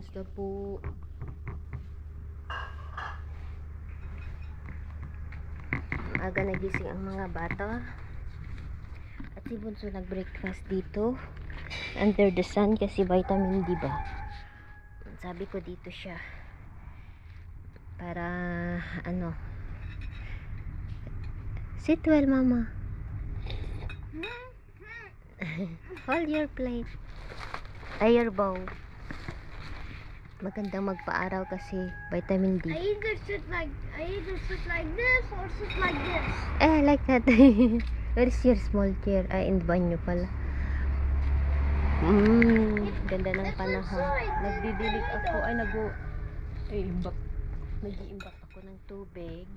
Kamusta po? Aga nagising ang mga bata. At si Bunso nag-breakfast dito. Under the sun kasi vitamin D ba? Sabi ko dito siya. Para ano. Sit well, mama. Hold your plate. Ay, your bowl. Magandang magpa-araw kasi vitamin D. I either sit like this or sit like this. I like that. Where's your small chair? Ay, in banyo pala. Ganda ng panahon. Nagdidilig ako. Ay, nag-iimbak ako ng tubig.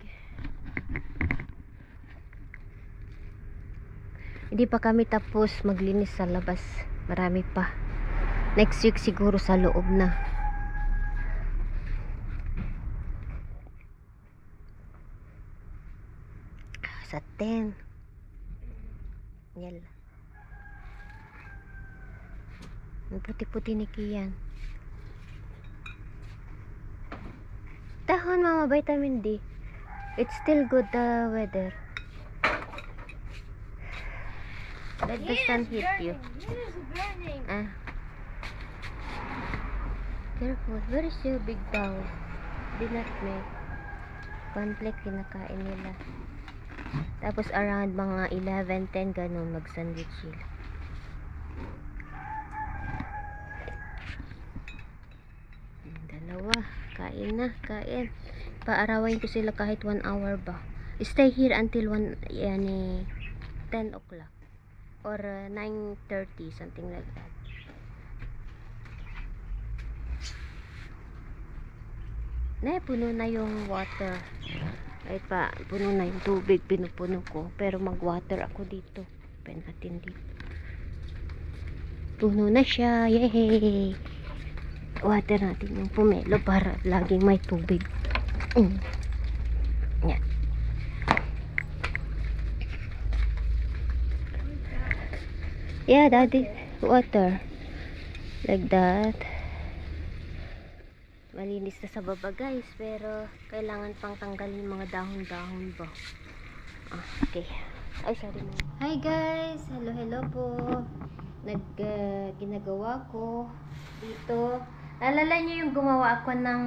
Hindi pa kami tapos maglinis sa labas. Marami pa. Next week siguro sa loob na. Sa 10. Yan. Ang puti-puti ni Kian. Dahon mama, vitamin D. It's still good the weather. Let the sun hit you. It is burning. Careful. Where is your big bowl? Did not make. Conflict kinakain nila. Tapos around mga 11, 10 ganun mag-sandwich sila. Dalawa. Kain na. Kain. Paarawain ko sila kahit 1 hour ba. Stay here until 10 o'clock. Or 9:30. Something like that. Puno na yung water. Ay pa, puno na yung tubig, pinupuno ko. Pero mag-water ako dito. Open natin dito. Puno na siya. Yay! Water natin yung pomelo para laging may tubig. Yan. Yeah, daddy. Water. Like that. Malinis na sa baba guys, pero kailangan pang tanggalin mga dahon-dahon ba. Okay. Ay, sorry mo. Hi guys! Hello po. Ginagawa ko dito. Alala niyo yung gumawa ako ng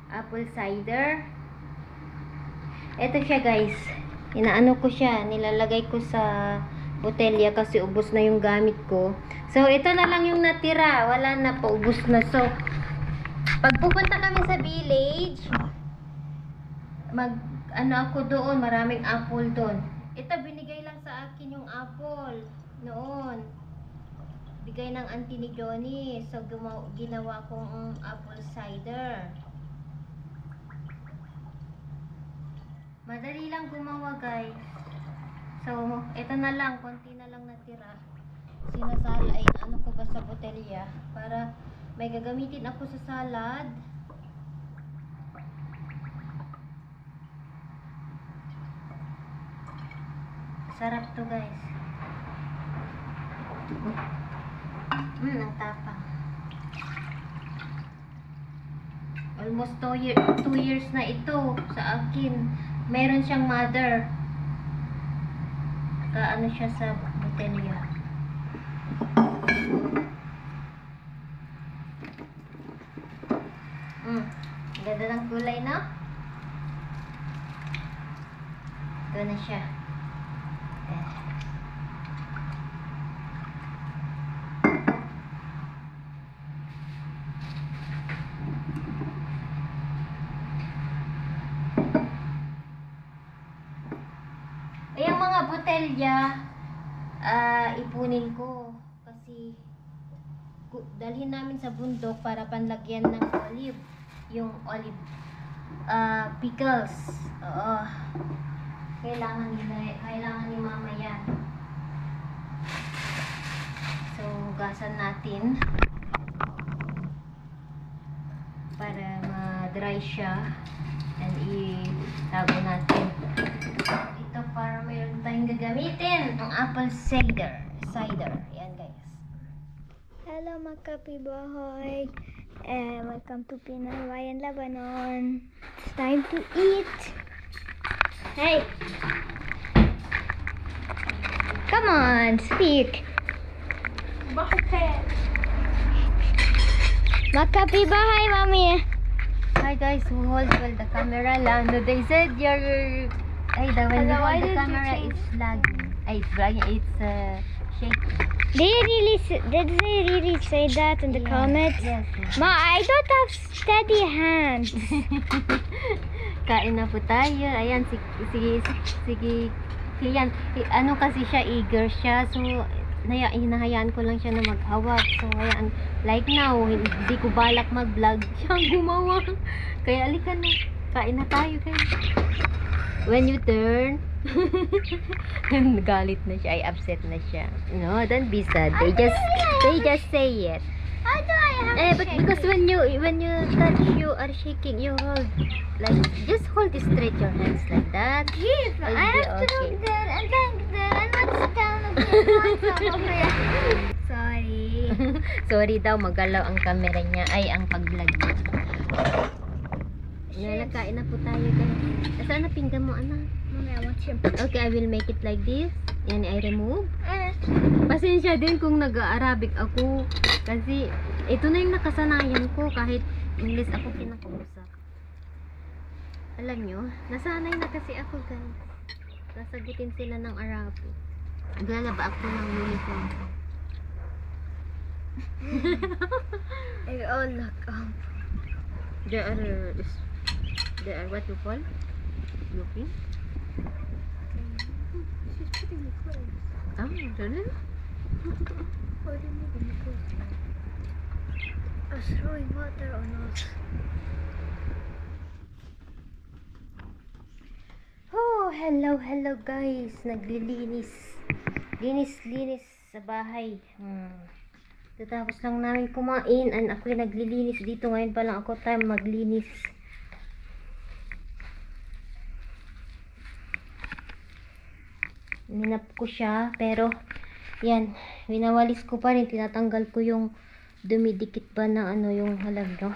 apple cider? Ito siya guys. Inaano ko siya. Nilalagay ko sa botelya kasi ubos na yung gamit ko. So, ito na lang yung natira. Wala na, paubos na. So, pag pupunta kami sa village, ako doon, maraming apple doon. Ito, binigay lang sa akin yung apple noon. Bigay ng auntie ni Johnny. So, ginawa kong apple cider. Madali lang gumawa, guys. So, ito na lang. Konti na lang natira. Sinasala, ano ko ba sa botelya? Para may gagamitin ako sa salad. Sarap to guys. Ang tapang. Almost 2 years na ito sa akin. Meron siyang mother. Kaano siya sa botelya. Ganda ng kulay, no? Ito na siya. Yung mga botelya, ipunin ko. Kasi, dalhin namin sa bundok para panlagyan ng olive. Yung olive pickles. Oo. Kailangan ni mama yan. So, gasan natin para ma-dry siya and itago natin. Ito para mayroon tayong gagamitin ang apple cider. Yan guys. Hello mga kapibahoy. Welcome to Pinoy Hawaiian Lebanon. It's time to eat. Hey. Come on, speak. Makapibahay, mami. Hi guys, who holds well the camera lang? No, they said you're... Ay, when you Hello, why hold the did you camera, change? it's lagging. Ay, it's lagging, it's shaking. Did they really say that in the Yes, comments? Yes. Ma, I don't have steady hands. Kain na po tayo. Ayan, sige. Yan, ano kasi siya, eager siya. So, hinahayaan ko lang siya na maghawak. So, ayan, like now, hindi ko balak mag-vlog. Siya ang gumawa. Kaya, alika na. Kain na tayo, guys. When you turn, galit na siya, ay upset na siya. No, don't be sad. They just say it. How do I have But because when you touch, you are shaking. You hold like just hold straight your hands like that. Jeez, It'll I be have to okay. look there and then and what's down over here? Sorry. Sorry daw, magalaw ang camera niya, ay ang pag-vlog niya. Nalakain na po tayo guys. Saan na pinggan mo anak? Mommy, I want you. Okay, I will make it like this. Yan, I remove. Pasensya din kung nag-Arabic ako. Kasi, ito na yung nakasanayan ko kahit English ako kinakausap. Alam nyo, nasanay na kasi ako guys. Sasagutin sila ng Arabic. Naglalaba ako ng uniform. Oh, look. They are what you call? Looking? She's putting the clothes. Ah, really? Putting me in the clothes. I was throwing water on us. Oh, hello guys. Naglilinis. Linis sa bahay. Tatapos lang namin kumain and ako'y naglilinis dito. Ngayon pa lang ako time maglinis. Ninap ko siya pero yan, winawalis ko pa rin. Tinatanggal ko yung dumidikit ba na ano yung halagno.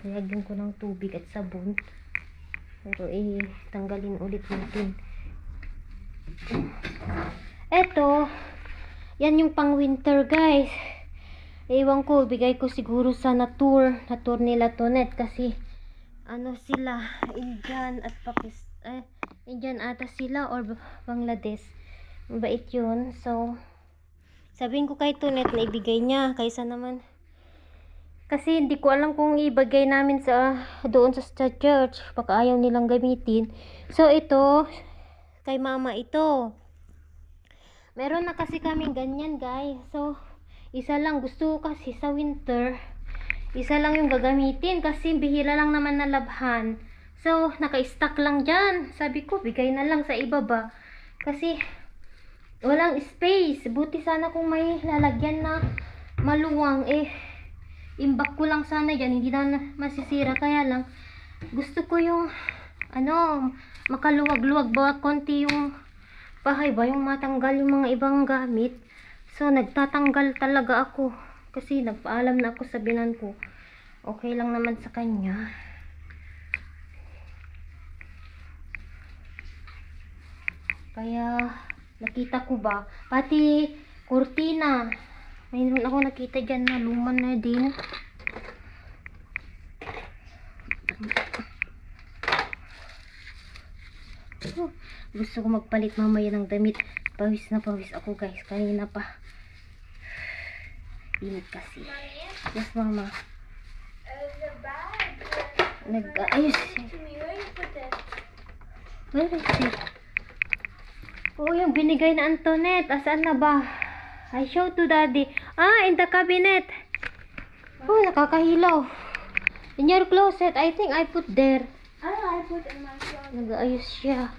Lagyan ko ng tubig at sabon. Pero tanggalin ulit natin. Eto, yan yung pang winter guys. Ewan ko, bigay ko siguro sa Natur nila Tonet kasi ano sila, Indian at Indian ata sila or Bangladesh. Mabait yun. So, sabihin ko kay Tonet na ibigay niya kaysa naman. Kasi hindi ko alam kung ibigay namin doon sa church. Baka ayaw nilang gamitin. So, ito, kay mama ito. Meron na kasi kaming ganyan guys. So, isa lang. Gusto ko kasi sa winter, isa lang yung gagamitin. Kasi bihira lang naman na labhan. So, naka-stack lang dyan. Sabi ko, bigay na lang sa ibaba. Kasi, walang space. Buti sana kung may lalagyan na maluwang. Imbak ko lang sana dyan. Hindi na masisira. Kaya lang, gusto ko yung, makaluwag-luwag ba? Konti yung bahay ba? Yung matanggal yung mga ibang gamit. So, nagtatanggal talaga ako. Kasi, nagpaalam na ako sa binan ko. Okay lang naman sa kanya. Kaya, nakita ko ba? Pati, kurtina. Mayroon ako nakita dyan na luma na din. Gusto ko magpalit mamaya ng damit. Pawis na pawis ako guys. Kanina pa. Init kasi. Yes, mama. The bag. Nag-ayos. Where you put it? Where is it? Oo, yung binigay na Antoinette. Asaan na ba? I show to daddy. In the cabinet. Oh, nakakahilaw. In your closet. I think I put there. I put in my closet. Nag-ayos siya.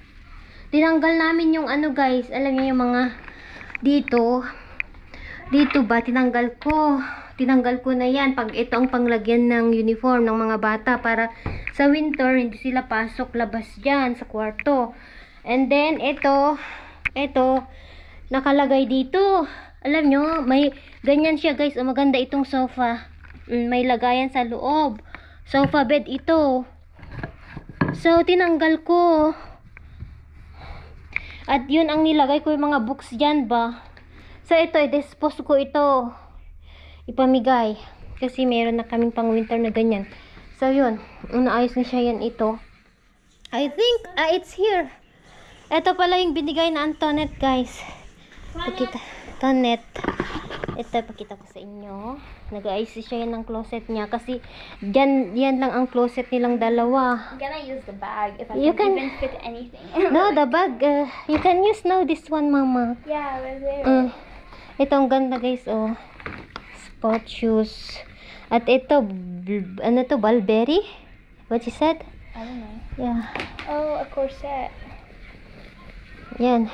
Tinanggal namin yung guys. Alam niyo yung mga dito. Dito ba? Tinanggal ko. Tinanggal ko na yan. Pag ito ang panglagyan ng uniform ng mga bata. Para sa winter, hindi sila pasok labas dyan sa kwarto. And then, ito, nakalagay dito. Alam nyo, may ganyan siya guys. Maganda itong sofa. May lagayan sa loob. Sofa bed ito. So, tinanggal ko. At yun ang nilagay ko yung mga books dyan ba. So, ito, i-dispose ko ito. Ipamigay. Kasi meron na kaming pang winter na ganyan. So, yun. Unaayos na siya yan ito. I think, it's here. Ito pala yung binigay na Antoinette, guys. Pakita. Antoinette. Ito, pakita ko sa inyo. Nag-aayos siya yan ng closet niya. Kasi, yan lang ang closet nilang dalawa. I'm gonna use the bag if I You can can- even fit anything. No, the bag. You can use now this one, mama. Yeah, we're there. Ito ang ganda, guys. Oh. Sport shoes. At ito, ano to, Burberry? What you said? I don't know. Yeah. Oh, a corset. Yan.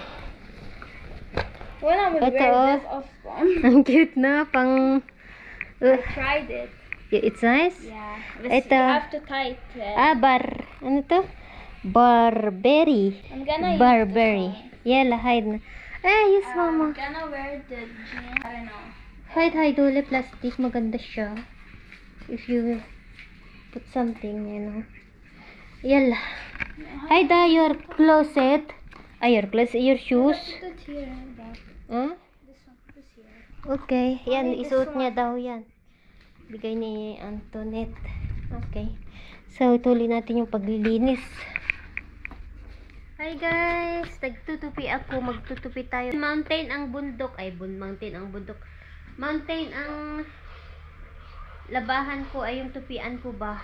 When I was Ito, wearing this often, Ang cute na. Pang... I tried it. It's nice. Yeah. Ito. You have to tie it. Ano to? Burberry. I'm gonna Burberry. use this Yeah, hide na. Yes, one. mama. I'm gonna wear the jeans. I don't know. Hide, uli plastic. Maganda siya. If you put something, you know. Yala. Hide your closet. Your closet, your shoes. Put it here. Back. Huh? This here. Okay. Yan, Only this isuot one. niya daw yan. Bigay ni Antoinette. Okay. So, tuloy natin yung paglilinis. Hi guys! Nagtutupi ako. Magtutupi tayo. Mountain ang bundok. Mountain ang bundok. Mountain ang labahan ko ay yung tupian ko ba.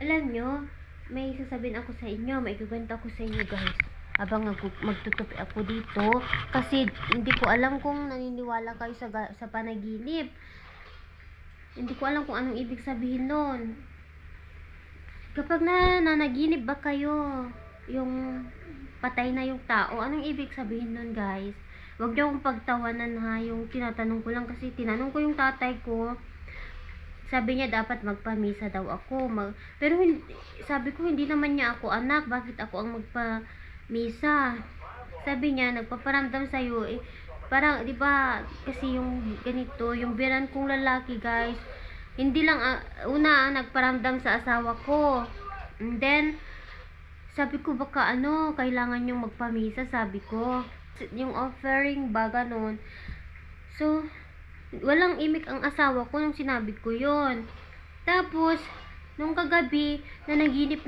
Alam nyo, may sasabihin ako sa inyo, may ikukwento ako sa inyo guys. Habang magtutupi ako dito, kasi hindi ko alam kung naniniwala kayo sa panaginip. Hindi ko alam kung anong ibig sabihin nun. Kapag nanaginip ba kayo, yung patay na yung tao, anong ibig sabihin nun guys? Huwag niyo akong pagtawanan ha, yung tinatanong ko lang kasi tinanong ko yung tatay ko. Sabi niya dapat magpamisa daw ako. Pero sabi ko hindi naman niya ako anak, bakit ako ang magpamisa? Sabi niya nagpaparamdam sa iyo parang 'di ba kasi yung ganito, yung biran kong lalaki guys. Hindi lang una nagparamdam sa asawa ko. And then sabi ko baka kailangan yung magpamisa, sabi ko. Yung offering ba ganun. So walang imik ang asawa ko nung sinabi ko yon. Tapos, nung kagabi, nanaginip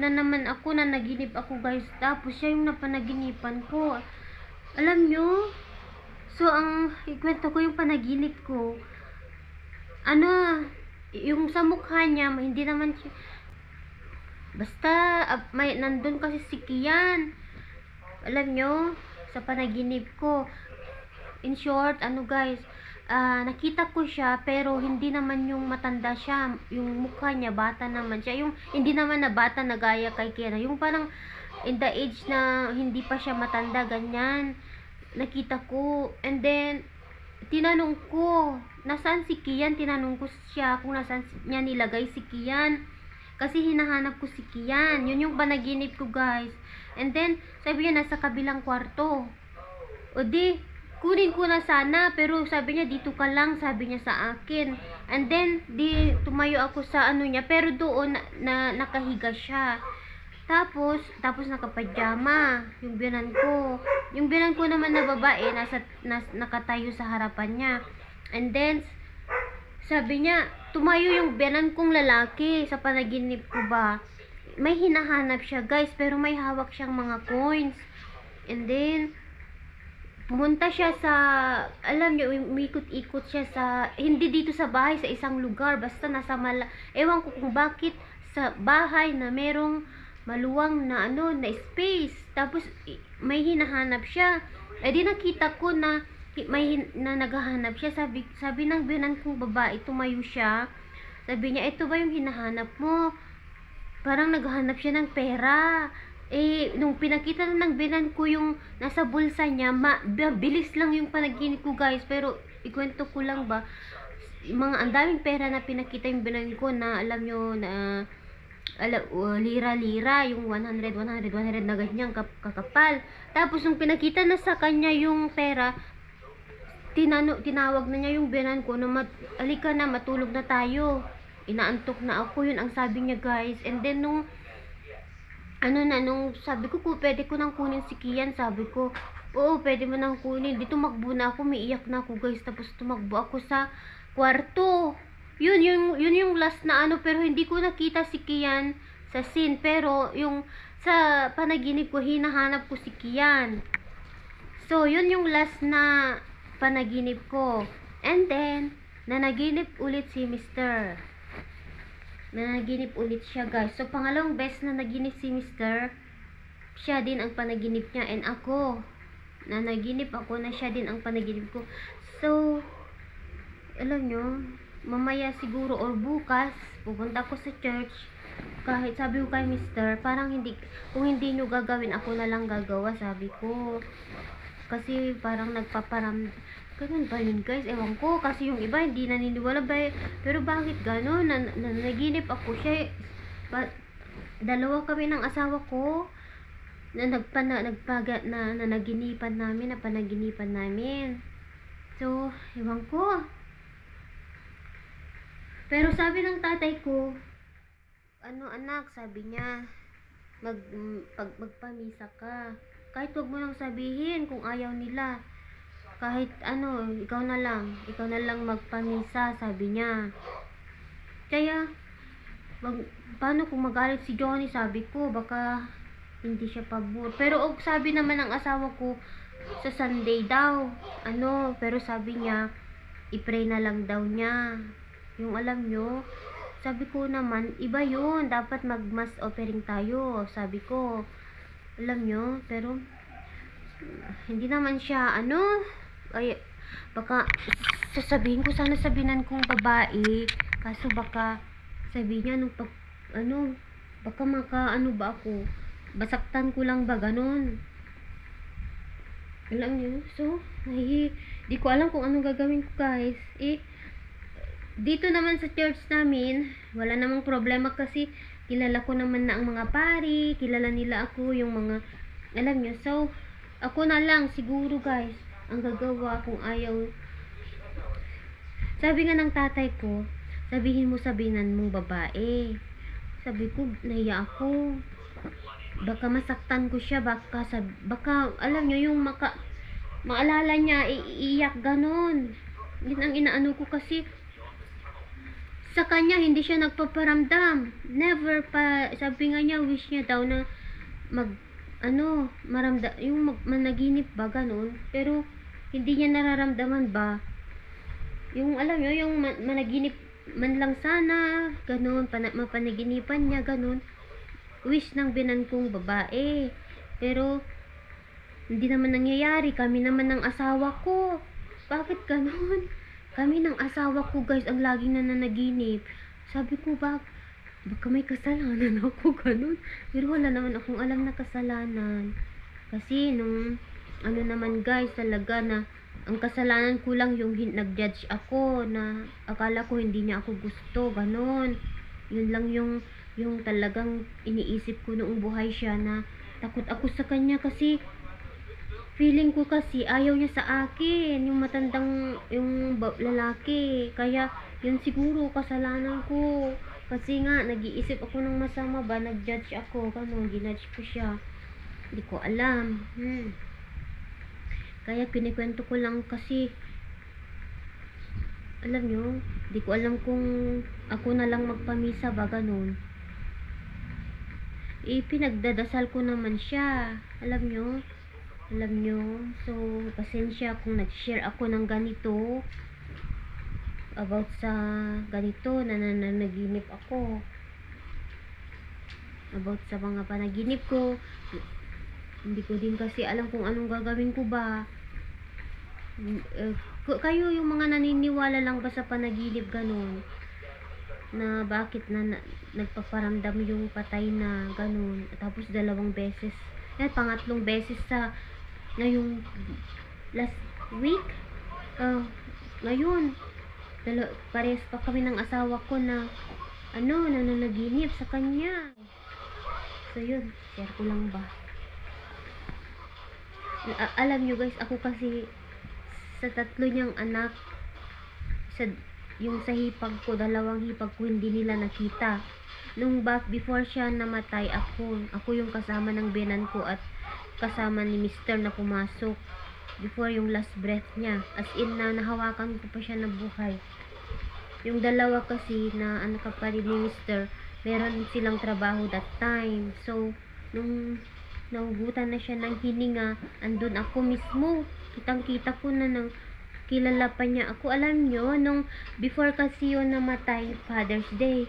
ako guys. Tapos, siya yung napanaginipan ko. Alam nyo? So, ikwento ko yung panaginip ko. Yung sa mukha niya, hindi naman siya, basta, nandun kasi si Kian. Alam nyo? Sa panaginip ko. In short, guys, nakita ko siya pero hindi naman yung matanda siya, yung mukha niya bata naman siya, yung hindi naman na bata na gaya kay Kira, yung parang in the age na hindi pa siya matanda, ganyan nakita ko. And then tinanong ko nasaan si Kian, tinanong ko siya kung nasaan niya nilagay si Kian kasi hinahanap ko si Kian. Yun yung panaginip ko guys. And then sabi niya nasa kabilang kwarto. O di kunin ko na sana, pero sabi niya dito ka lang, sabi niya sa akin. And then di tumayo ako sa niya, pero doon na nakahiga siya. Tapos nakapajama yung biyanan ko. Yung biyanan ko naman na babae nakatayo sa harapan niya. And then sabi niya tumayo yung biyanan kong lalaki sa panaginip ko ba. May hinahanap siya guys, pero may hawak siyang mga coins. And then pumunta siya sa, alam niyo, umikot-ikot siya sa, hindi dito sa bahay, sa isang lugar, basta nasa ewan ko kung bakit sa bahay na merong maluwang na na space. Tapos may hinahanap siya. Di nakita ko na naghahanap siya. Sabi ng biyanan kong babae, tumayo siya. Sabi niya, ito ba yung hinahanap mo? Parang naghahanap siya ng pera. Nung pinakita ng binan ko yung nasa bulsa niya, bilis lang yung panaginip ko guys. Pero ikwento ko lang ba, ang daming pera na pinakita yung binan ko na alam nyo na lira-lira, yung 100 na ganyan kakapal. Tapos nung pinakita na sa kanya yung pera, tinawag na niya yung biyanan ko na alika na, matulog na tayo. Inaantok na ako, yun ang sabi niya, guys. And then nung sabi ko, pwede ko nang kunin si Kian, sabi ko, oo, pwede mo nang kunin. Di tumakbo na ako, umiiyak na ako, guys. Tapos tumakbo ako sa kwarto. Yun yung last na pero hindi ko nakita si Kian sa scene. Pero yung sa panaginip ko, hinahanap ko si Kian. So, yun yung last na panaginip ko. And then, nanaginip ulit si Mr. Nanaginip ulit siya, guys. So, pangalawang beses na naginip si Mr. Siya din ang panaginip niya. And ako, nanaginip ako na siya din ang panaginip ko. So, alam nyo, mamaya siguro or bukas, pupunta ako sa church. Kahit sabi ko kay Mr. parang kung hindi nyo gagawin, ako na lang gagawa, sabi ko. Kasi parang ganun ba yun, guys? Ewan ko, kasi yung iba hindi naniniwala ba. Pero bakit ganun? Nanaginip ako siya. Dalawa kami ng asawa ko na nanaginipan namin. So, ewan ko. Pero sabi ng tatay ko, anak, sabi niya, magpamisa ka. Kahit wag mo nang sabihin kung ayaw nila. Kahit ikaw na lang magpamisa, sabi niya. Kaya, paano kung magalit si Johnny, sabi ko, baka hindi siya pabor. Pero sabi naman ng asawa ko, sa Sunday daw, pero sabi niya, i-pray na lang daw niya. Yung alam nyo, sabi ko naman, iba yun, dapat mag-mass offering tayo, sabi ko. Alam nyo, pero hindi naman siya, ay, baka sasabihin ko, sana sabihan kong babae, kaso baka sabihin niya, baka ba ako, basaktan ko lang ba, ganun. Alam nyo, so, di ko alam kung anong gagawin ko, guys. Dito naman sa church namin, wala namang problema kasi kilala ko naman na ang mga pari, kilala nila ako, yung mga, alam nyo, so, ako na lang siguro, guys, ang gagawa kung ayaw. Sabi nga ng tatay ko, sabihin mong babae. Sabi ko, nahiya ako. Baka masaktan ko siya, baka alam nyo, yung maalala niya, iiyak, ganon. Yun ang inaano ko kasi, sa kanya, hindi siya nagpaparamdam. Never pa, sabi nga niya, wish niya daw na yung managinip ba, ganun. Pero, hindi niya nararamdaman ba. Yung, alam nyo, yung managinip man lang sana, ganun, mapanaginipan niya, ganun. Wish ng binan kong babae. Pero, hindi naman nangyayari. Kami naman ng asawa ko. Bakit ganun? Kami ng asawa ko, guys, ang laging nananaginip. Sabi ko, baka may kasalanan ako, ganun. Pero wala naman akong alam na kasalanan. Kasi nung, naman, guys, talaga na, ang kasalanan ko lang yung nag-judge ako, na akala ko hindi niya ako gusto, ganun. Yun lang yung talagang iniisip ko noong buhay siya, na takot ako sa kanya kasi, feeling ko kasi ayaw niya sa akin, yung matandang yung lalaki. Kaya yun siguro kasalanan ko. Kasi nga nag-iisip ako ng masama ba, nag-judge ako, ganun, ginudge ko siya. Hindi ko alam. Kaya kinikwento ko lang kasi alam nyo, hindi ko alam kung ako na lang magpamisa ba, ganun. Pinagdadasal ko naman siya. Alam nyo, so, pasensya kung nag-share ako ng ganito about sa ganito na nanaginip ako, about sa mga panaginip ko. Hindi ko din kasi alam kung anong gagawin ko ba. Kayo yung mga naniniwala lang ba sa panaginip, ganun, na bakit nagpaparamdam yung patay na ganun, tapos 2 beses, pangatlong beses sa ngayong last week, ngayon parehas pa kami ng asawa ko na nananaginip sa kanya. So yun, share ko lang ba. Alam nyo guys, ako kasi sa 3 niyang anak, yung sa hipag ko, 2 hipag ko hindi nila nakita. Nung before siya namatay, ako yung kasama ng biyanan ko at kasama ni Mr. na pumasok before yung last breath niya. As in na nahawakan ko pa siya na buhay. Yung 2 kasi na anak kapatid ni Mr., meron silang trabaho that time. So, nung nahugutan na siya ng hininga, andun ako mismo. Kitang-kita ko na ng kilala pa niya ako. Alam nyo, nung before kasi yun namatay, Father's Day,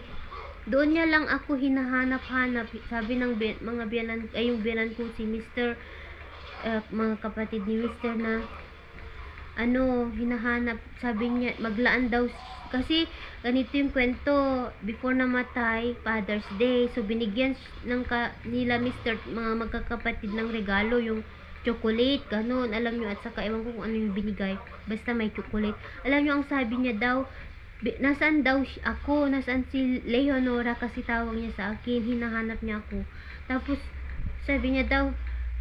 doon niya lang ako hinahanap-hanap. Sabi ng mga biyanan, yung biyanan ko si Mr., mga kapatid ni Mr. na hinahanap. Sabi niya, maglaan daw. Kasi, ganito yung kwento. Before namatay, Father's Day. So, binigyan nila Mr. mga magkakapatid ng regalo. Yung chocolate, ganun. Alam nyo, at saka ewan ko kung ano yung binigay. Basta may chocolate. Alam nyo, ang sabi niya daw, nasaan daw ako? Nasaan si Leonora? Kasi tawag niya sa akin. Hinahanap niya ako. Tapos, sabi niya daw,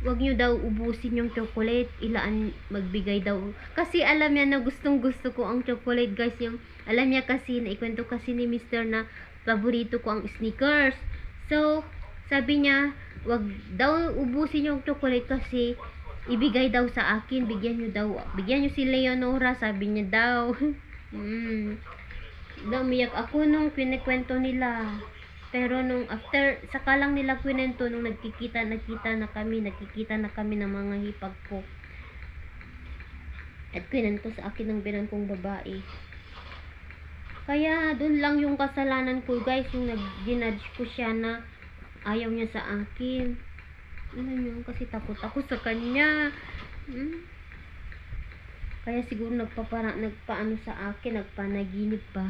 wag nyo daw ubusin yung chocolate, ilaan magbigay daw. Kasi alam niya na gustong gusto ko ang chocolate guys. Yung, alam niya kasi, naikwento kasi ni Mr. na paborito ko ang Snickers. So, sabi niya, wag daw ubusin yung chocolate kasi ibigay daw sa akin, bigyan nyo si Leonora, sabi niya daw. Umiyak ako nung kinikwento nila. Pero nung after, saka lang nila kwento nung nakikita na kami ng mga hipag ko. At kwento sa akin ng binan kong babae. Kaya dun lang yung kasalanan ko guys, yung nag-ginudge ko siya na ayaw niya sa akin. Alam niyo, kasi takot ako sa kanya. Kaya siguro nagpaano sa akin, nagpanaginip pa.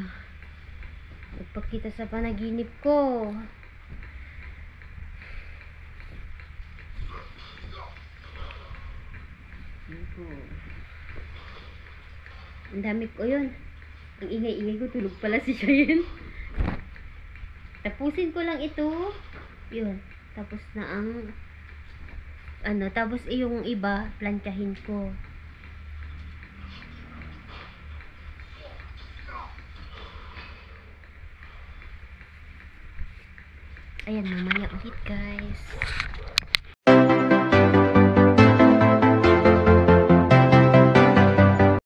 Nagpakita sa panaginip ko. Ang dami ko yun. Ang ingay-ingay ko, tulog pala si Cheyenne. Tapusin ko lang ito. Yun. Tapos na ang tapos yung iba, plantsahin ko. Ayan, mamaya ulit guys.